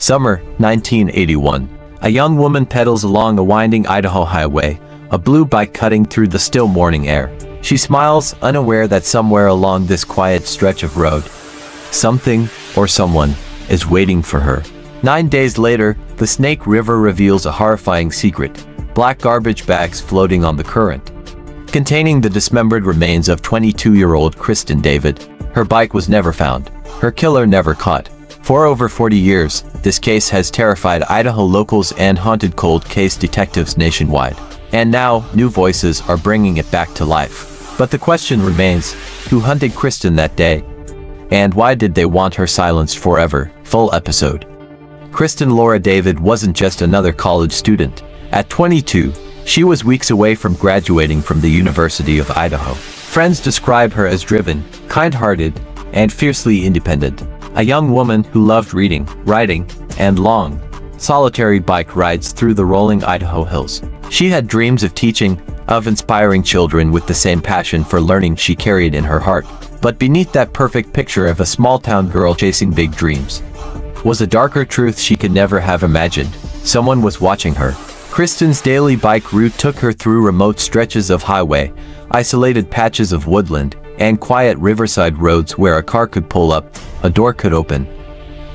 Summer, 1981. A young woman pedals along a winding Idaho highway, a blue bike cutting through the still morning air. She smiles, unaware that somewhere along this quiet stretch of road, something, or someone, is waiting for her. 9 days later, the Snake River reveals a horrifying secret: black garbage bags floating on the current, containing the dismembered remains of 22-year-old Kristin David. Her bike was never found. Her killer never caught. For over 40 years, this case has terrified Idaho locals and haunted cold case detectives nationwide. And now, new voices are bringing it back to life. But the question remains, who hunted Kristin that day? And why did they want her silenced forever? Full episode. Kristin Laura David wasn't just another college student. At 22, she was weeks away from graduating from the University of Idaho. Friends describe her as driven, kind-hearted, and fiercely independent. A young woman who loved reading, writing, and long, solitary bike rides through the rolling Idaho hills. She had dreams of teaching, of inspiring children with the same passion for learning she carried in her heart. But beneath that perfect picture of a small-town girl chasing big dreams was a darker truth she could never have imagined. Someone was watching her. Kristin's daily bike route took her through remote stretches of highway, isolated patches of woodland, and quiet riverside roads where a car could pull up, a door could open,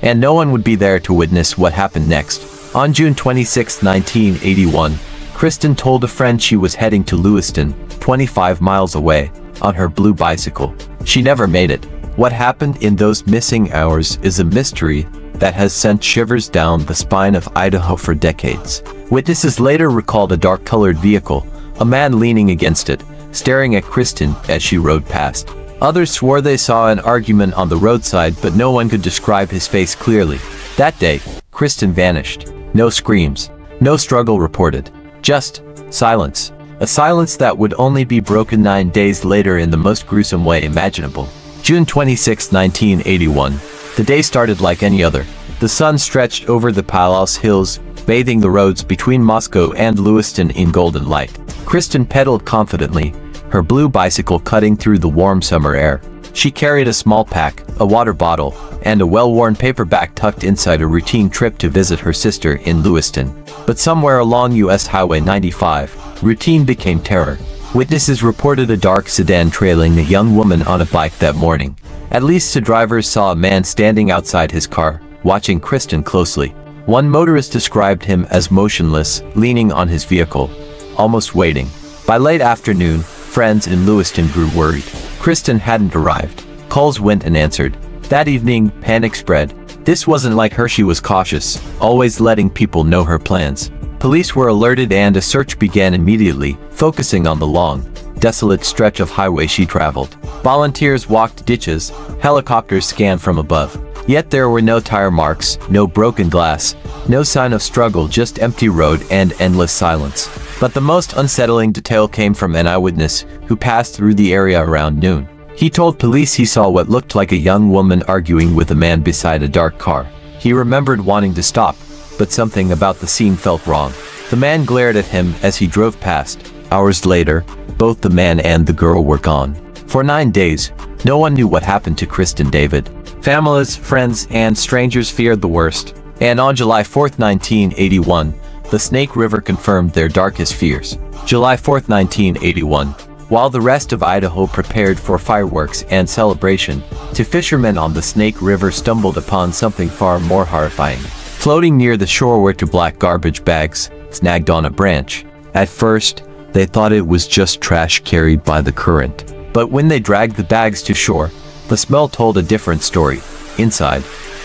and no one would be there to witness what happened next. On June 26, 1981, Kristin told a friend she was heading to Lewiston, 25 miles away, on her blue bicycle. She never made it. What happened in those missing hours is a mystery that has sent shivers down the spine of Idaho for decades. Witnesses later recalled a dark-colored vehicle, a man leaning against it, staring at Kristin as she rode past. Others swore they saw an argument on the roadside, but no one could describe his face clearly. That day, Kristin vanished. No screams, no struggle reported. Just silence. A silence that would only be broken 9 days later in the most gruesome way imaginable. June 26, 1981. The day started like any other. The sun stretched over the Palouse Hills, bathing the roads between Moscow and Lewiston in golden light. Kristin pedaled confidently, her blue bicycle cutting through the warm summer air. She carried a small pack, a water bottle, and a well-worn paperback tucked inside a routine trip to visit her sister in Lewiston. But somewhere along US Highway 95, routine became terror. Witnesses reported a dark sedan trailing a young woman on a bike that morning. At least two drivers saw a man standing outside his car, watching Kristin closely. One motorist described him as motionless, leaning on his vehicle, almost waiting. By late afternoon, friends in Lewiston grew worried. Kristin hadn't arrived. Calls went unanswered. That evening, panic spread. This wasn't like her. She was cautious, always letting people know her plans. Police were alerted and a search began immediately, focusing on the long, desolate stretch of highway she traveled. Volunteers walked ditches, helicopters scanned from above. Yet there were no tire marks, no broken glass, no sign of struggle, just empty road and endless silence. But the most unsettling detail came from an eyewitness who passed through the area around noon. He told police he saw what looked like a young woman arguing with a man beside a dark car. He remembered wanting to stop, but something about the scene felt wrong. The man glared at him as he drove past. Hours later, both the man and the girl were gone. For 9 days, no one knew what happened to Kristin David. Families, friends, and strangers feared the worst. And on July 4, 1981, the Snake River confirmed their darkest fears. July 4, 1981. While the rest of Idaho prepared for fireworks and celebration, two fishermen on the Snake River stumbled upon something far more horrifying. Floating near the shore were two black garbage bags, snagged on a branch. At first, they thought it was just trash carried by the current. But when they dragged the bags to shore, the smell told a different story. Inside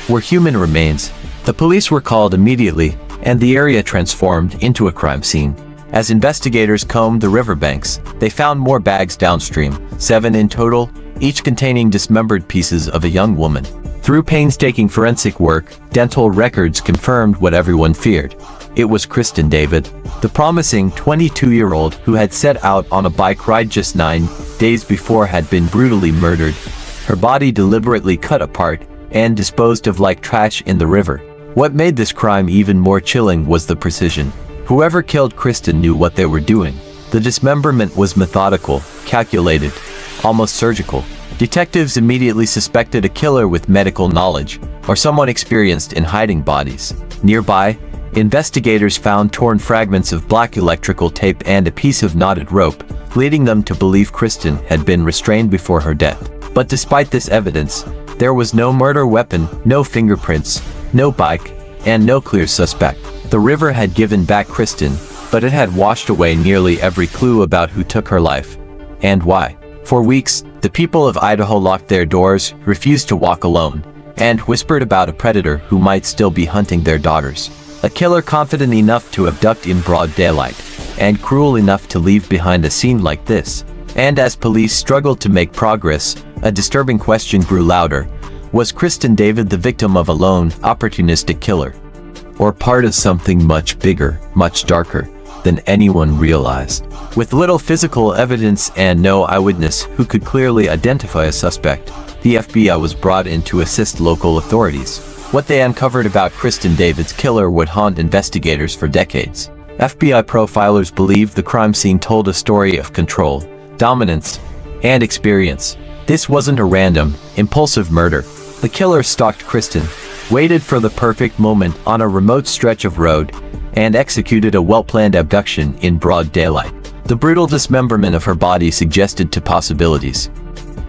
were human remains. The police were called immediately, and the area transformed into a crime scene. As investigators combed the riverbanks, they found more bags downstream, 7 in total, each containing dismembered pieces of a young woman. Through painstaking forensic work, dental records confirmed what everyone feared. It was Kristin David, the promising 22-year-old who had set out on a bike ride just 9 days before had been brutally murdered, her body deliberately cut apart and disposed of like trash in the river. What made this crime even more chilling was the precision. Whoever killed Kristin knew what they were doing. The dismemberment was methodical, calculated, almost surgical. Detectives immediately suspected a killer with medical knowledge, or someone experienced in hiding bodies. Nearby, investigators found torn fragments of black electrical tape and a piece of knotted rope, leading them to believe Kristin had been restrained before her death. But despite this evidence, there was no murder weapon, no fingerprints, no bike, and no clear suspect. The river had given back Kristin, but it had washed away nearly every clue about who took her life and why. For weeks, the people of Idaho locked their doors, refused to walk alone, and whispered about a predator who might still be hunting their daughters. A killer confident enough to abduct in broad daylight, and cruel enough to leave behind a scene like this. And as police struggled to make progress, a disturbing question grew louder. Was Kristin David the victim of a lone, opportunistic killer? Or part of something much bigger, much darker than anyone realized? With little physical evidence and no eyewitness who could clearly identify a suspect, the FBI was brought in to assist local authorities. What they uncovered about Kristin David's killer would haunt investigators for decades. FBI profilers believe the crime scene told a story of control, dominance, and experience. This wasn't a random, impulsive murder. The killer stalked Kristin, waited for the perfect moment on a remote stretch of road, and executed a well-planned abduction in broad daylight. The brutal dismemberment of her body suggested two possibilities.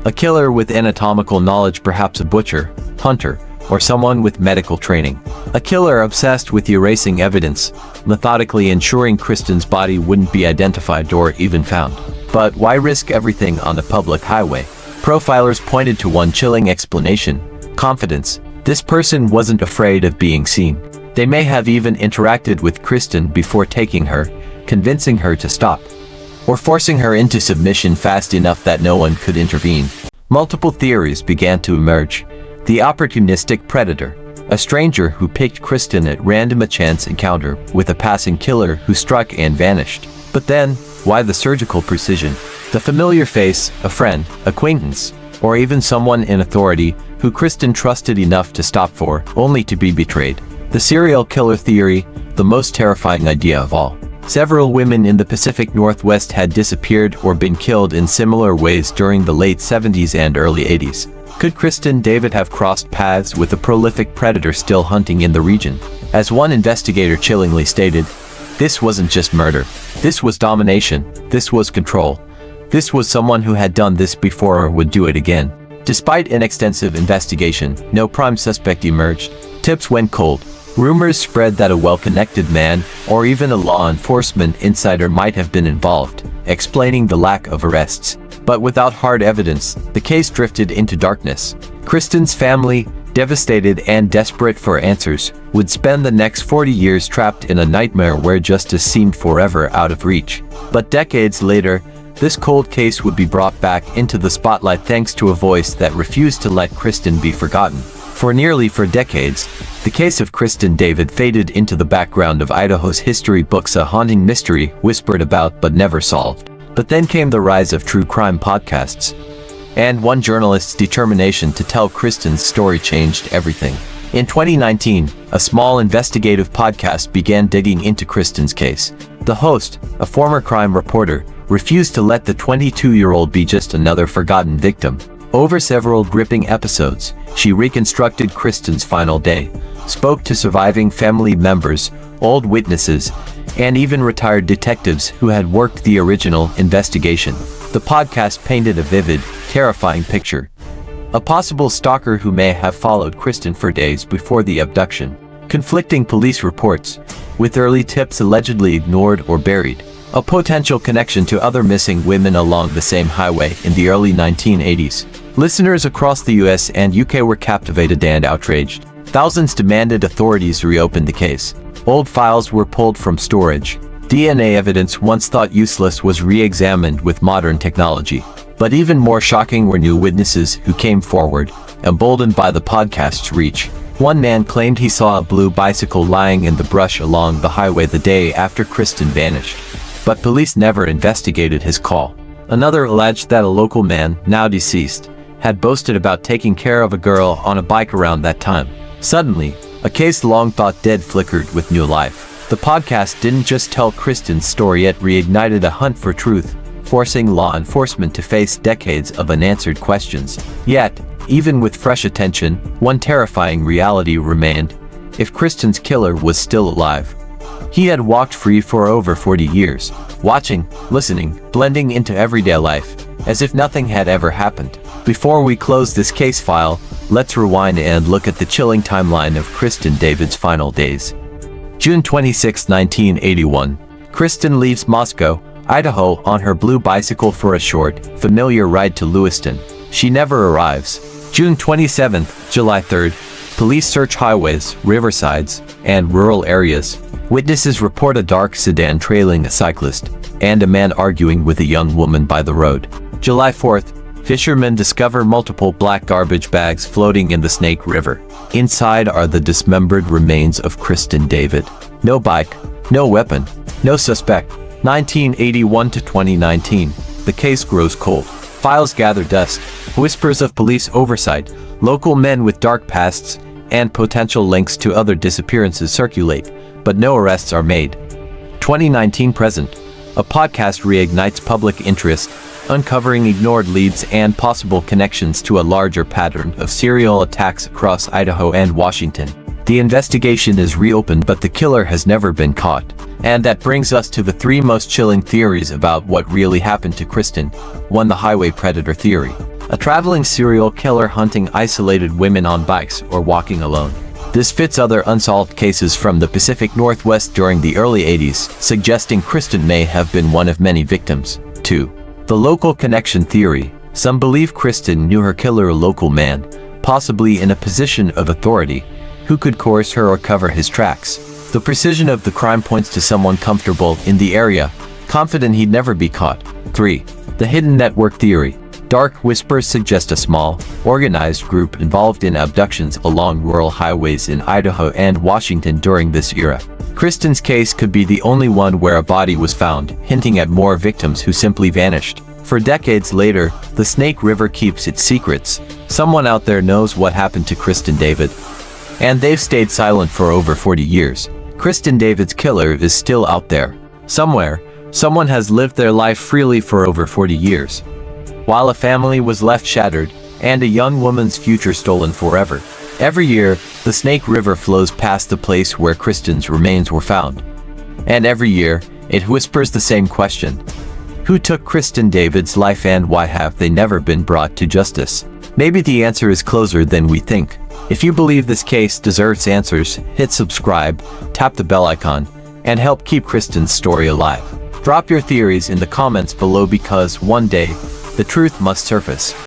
A killer with anatomical knowledge, perhaps a butcher, hunter, or someone with medical training. A killer obsessed with erasing evidence, methodically ensuring Kristin's body wouldn't be identified or even found. But why risk everything on the public highway? Profilers pointed to one chilling explanation: confidence. This person wasn't afraid of being seen. They may have even interacted with Kristin before taking her, convincing her to stop, or forcing her into submission fast enough that no one could intervene. Multiple theories began to emerge. The opportunistic predator, a stranger who picked Kristin at random, a chance encounter with a passing killer who struck and vanished. But then, why the surgical precision? The familiar face, a friend, acquaintance, or even someone in authority who Kristin trusted enough to stop for, only to be betrayed. The serial killer theory, the most terrifying idea of all. Several women in the Pacific Northwest had disappeared or been killed in similar ways during the late 70s and early 80s. Could Kristin David have crossed paths with a prolific predator still hunting in the region? As one investigator chillingly stated, this wasn't just murder. This was domination. This was control. This was someone who had done this before or would do it again. Despite an extensive investigation, no prime suspect emerged. Tips went cold. Rumors spread that a well-connected man, or even a law enforcement insider, might have been involved, explaining the lack of arrests. But without hard evidence, the case drifted into darkness. Kristin's family, devastated and desperate for answers, would spend the next 40 years trapped in a nightmare where justice seemed forever out of reach. But decades later, this cold case would be brought back into the spotlight thanks to a voice that refused to let Kristin be forgotten. For nearly 4 decades, the case of Kristin David faded into the background of Idaho's history books, a haunting mystery whispered about but never solved. But then came the rise of true crime podcasts. And one journalist's determination to tell Kristin's story changed everything. In 2019, a small investigative podcast began digging into Kristin's case. The host, a former crime reporter, refused to let the 22-year-old be just another forgotten victim. Over several gripping episodes, she reconstructed Kristin's final day, spoke to surviving family members, old witnesses, and even retired detectives who had worked the original investigation. The podcast painted a vivid, terrifying picture. A possible stalker who may have followed Kristin for days before the abduction. Conflicting police reports, with early tips allegedly ignored or buried. A potential connection to other missing women along the same highway in the early 1980s. Listeners across the US and UK were captivated and outraged. Thousands demanded authorities reopen the case. Old files were pulled from storage. DNA evidence once thought useless was re-examined with modern technology. But even more shocking were new witnesses who came forward, emboldened by the podcast's reach. One man claimed he saw a blue bicycle lying in the brush along the highway the day after Kristin vanished. But police never investigated his call. Another alleged that a local man, now deceased, had boasted about taking care of a girl on a bike around that time. Suddenly, a case long thought dead flickered with new life. The podcast didn't just tell Kristin's story, it reignited a hunt for truth, forcing law enforcement to face decades of unanswered questions. Yet, even with fresh attention, one terrifying reality remained. If Kristin's killer was still alive, he had walked free for over 40 years, watching, listening, blending into everyday life, as if nothing had ever happened. Before we close this case file, let's rewind and look at the chilling timeline of Kristin David's final days. June 26, 1981. Kristin leaves Moscow, Idaho, on her blue bicycle for a short, familiar ride to Lewiston. She never arrives. June 27, July 3. Police search highways, riversides, and rural areas. Witnesses report a dark sedan trailing a cyclist, and a man arguing with a young woman by the road. July 4th, fishermen discover multiple black garbage bags floating in the Snake River. Inside are the dismembered remains of Kristin David. No bike, no weapon, no suspect. 1981 to 2019. The case grows cold. Files gather dust. Whispers of police oversight, local men with dark pasts, and potential links to other disappearances circulate, but no arrests are made. 2019 present. A podcast reignites public interest, uncovering ignored leads and possible connections to a larger pattern of serial attacks across Idaho and Washington. The investigation is reopened, but the killer has never been caught. And that brings us to the three most chilling theories about what really happened to Kristin. 1. The highway predator theory. A traveling serial killer hunting isolated women on bikes or walking alone. This fits other unsolved cases from the Pacific Northwest during the early 80s, suggesting Kristin may have been one of many victims. 2. The local connection theory. Some believe Kristin knew her killer, a local man, possibly in a position of authority, who could coerce her or cover his tracks. The precision of the crime points to someone comfortable in the area, confident he'd never be caught. 3. The hidden network theory. Dark whispers suggest a small, organized group involved in abductions along rural highways in Idaho and Washington during this era. Kristin's case could be the only one where a body was found, hinting at more victims who simply vanished. For decades later, the Snake River keeps its secrets. Someone out there knows what happened to Kristin David, and they've stayed silent for over 40 years. Kristin David's killer is still out there. Somewhere, someone has lived their life freely for over 40 years, while a family was left shattered, and a young woman's future stolen forever. Every year, the Snake River flows past the place where Kristin's remains were found. And every year, it whispers the same question. Who took Kristin David's life, and why have they never been brought to justice? Maybe the answer is closer than we think. If you believe this case deserves answers, hit subscribe, tap the bell icon, and help keep Kristin's story alive. Drop your theories in the comments below, because one day, the truth must surface.